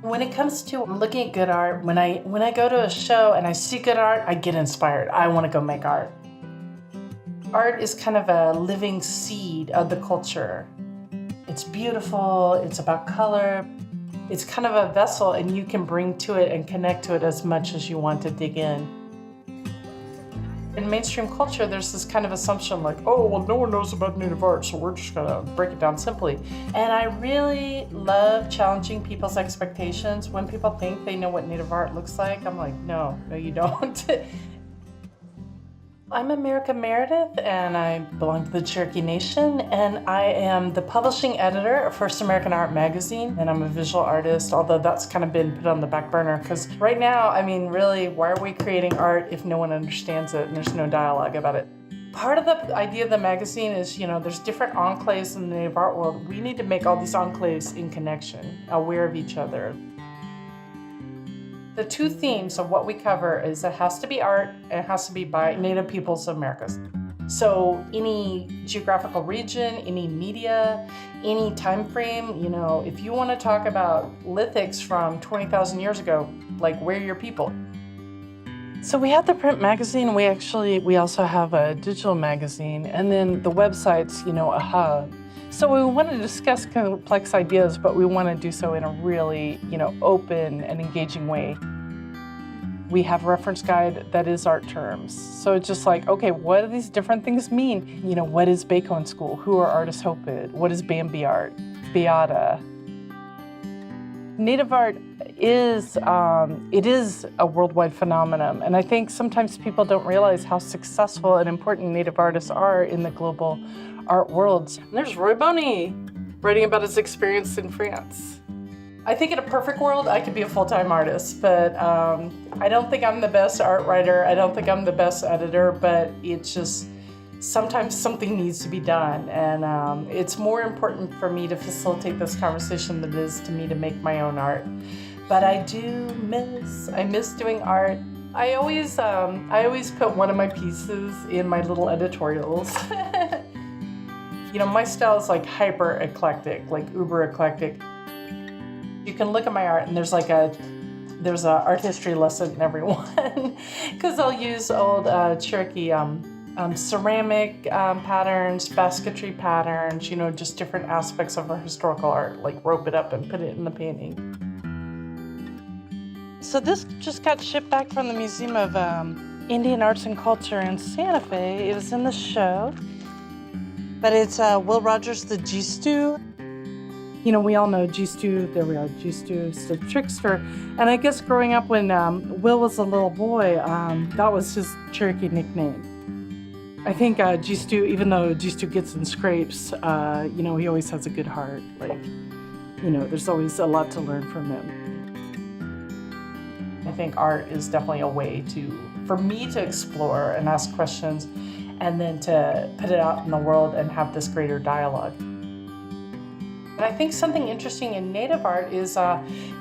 When it comes to looking at good art, when I go to a show and I see good art, I get inspired. I want to go make art. Art is kind of a living seed of the culture. It's beautiful, it's about color. It's kind of a vessel, and you can bring to it and connect to it as much as you want to dig in. In mainstream culture, there's this kind of assumption like, oh, well, no one knows about Native art, so we're just gonna break it down simply. And I really love challenging people's expectations. When people think they know what Native art looks like, I'm like, no, you don't. I'm America Meredith, and I belong to the Cherokee Nation, and I am the publishing editor of First American Art magazine, and I'm a visual artist, although that's kind of been put on the back burner, because right now, I mean, really, why are we creating art if no one understands it and there's no dialogue about it? Part of the idea of the magazine is, there's different enclaves in the Native art world. We need to make all these enclaves in connection, aware of each other. The two themes of what we cover is it has to be art and it has to be by Native peoples of Americas. So any geographical region, any media, any time frame, if you want to talk about lithics from 20,000 years ago, like, we're your people. So we have the print magazine. We also have a digital magazine, and then the website's, a hub. So we want to discuss complex ideas, but we want to do so in a really, open and engaging way. We have a reference guide that is art terms. So it's just like, okay, what do these different things mean? What is Bacon School? Who are artists hoped? What is Bambi art? Beata? Native art is, it is a worldwide phenomenon. And I think sometimes people don't realize how successful and important Native artists are in the global art worlds. And there's Roy Boney writing about his experience in France. I think in a perfect world, I could be a full-time artist, but I don't think I'm the best art writer. I don't think I'm the best editor, but it's just, sometimes something needs to be done. And it's more important for me to facilitate this conversation than it is to me to make my own art. But I miss doing art. I always put one of my pieces in my little editorials. My style is like hyper eclectic, like uber eclectic. You can look at my art and there's a art history lesson in every one, because I'll use old Cherokee ceramic patterns, basketry patterns, just different aspects of our historical art, like rope it up and put it in the painting. So this just got shipped back from the Museum of Indian Arts and Culture in Santa Fe. It was in the show. But it's Will Rogers, the G-Stew. We all know G-Stew, there we are, G-Stew, the trickster. And I guess growing up when Will was a little boy, that was his Cherokee nickname. I think G-Stew, even though G-Stew gets in scrapes, he always has a good heart. There's always a lot to learn from him. I think art is definitely a way for me to explore and ask questions, and then to put it out in the world and have this greater dialogue. And I think something interesting in Native art is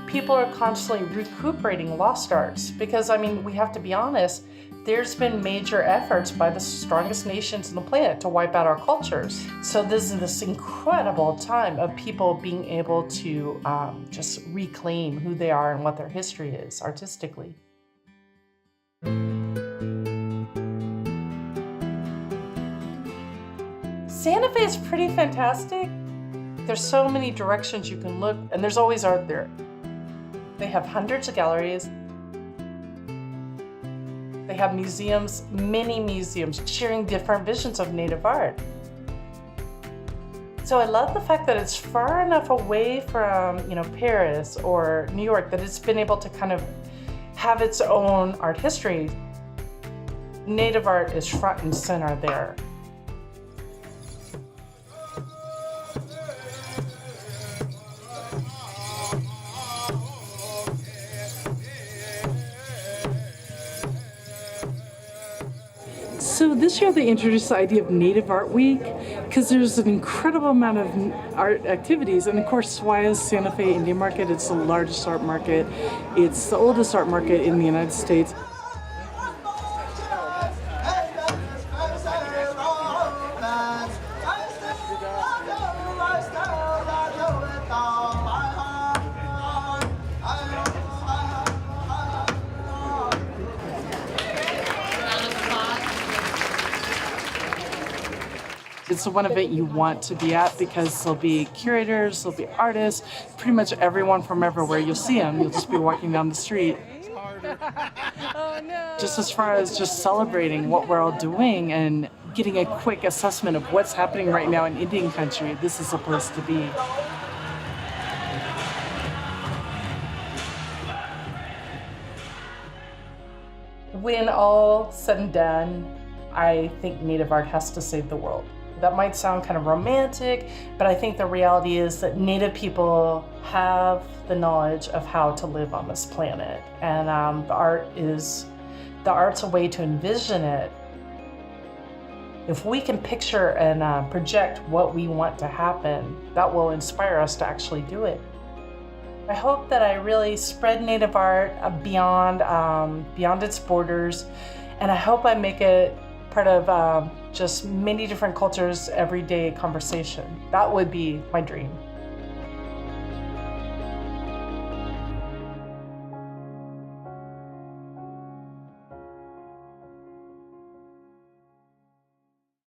people are constantly recuperating lost arts, because, we have to be honest, there's been major efforts by the strongest nations on the planet to wipe out our cultures. So this is this incredible time of people being able to just reclaim who they are and what their history is artistically. Santa Fe is pretty fantastic. There's so many directions you can look, and there's always art there. They have hundreds of galleries. They have museums, many museums, sharing different visions of Native art. So I love the fact that it's far enough away from, Paris or New York that it's been able to kind of have its own art history. Native art is front and center there. So this year they introduced the idea of Native Art Week, because there's an incredible amount of art activities. And of course, SWAIA's Santa Fe Indian Market, it's the largest art market. It's the oldest art market in the United States. It's the one event you want to be at because there'll be curators, there'll be artists, pretty much everyone from everywhere. You'll see them. You'll just be walking down the street. Oh, no. Just as far as just celebrating what we're all doing and getting a quick assessment of what's happening right now in Indian country, this is a place to be. When all said and done, I think Native art has to save the world. That might sound kind of romantic, but I think the reality is that Native people have the knowledge of how to live on this planet. And the art's a way to envision it. If we can picture and project what we want to happen, that will inspire us to actually do it. I hope that I really spread Native art beyond its borders, and I hope I make it part of just many different cultures' everyday conversation. That would be my dream.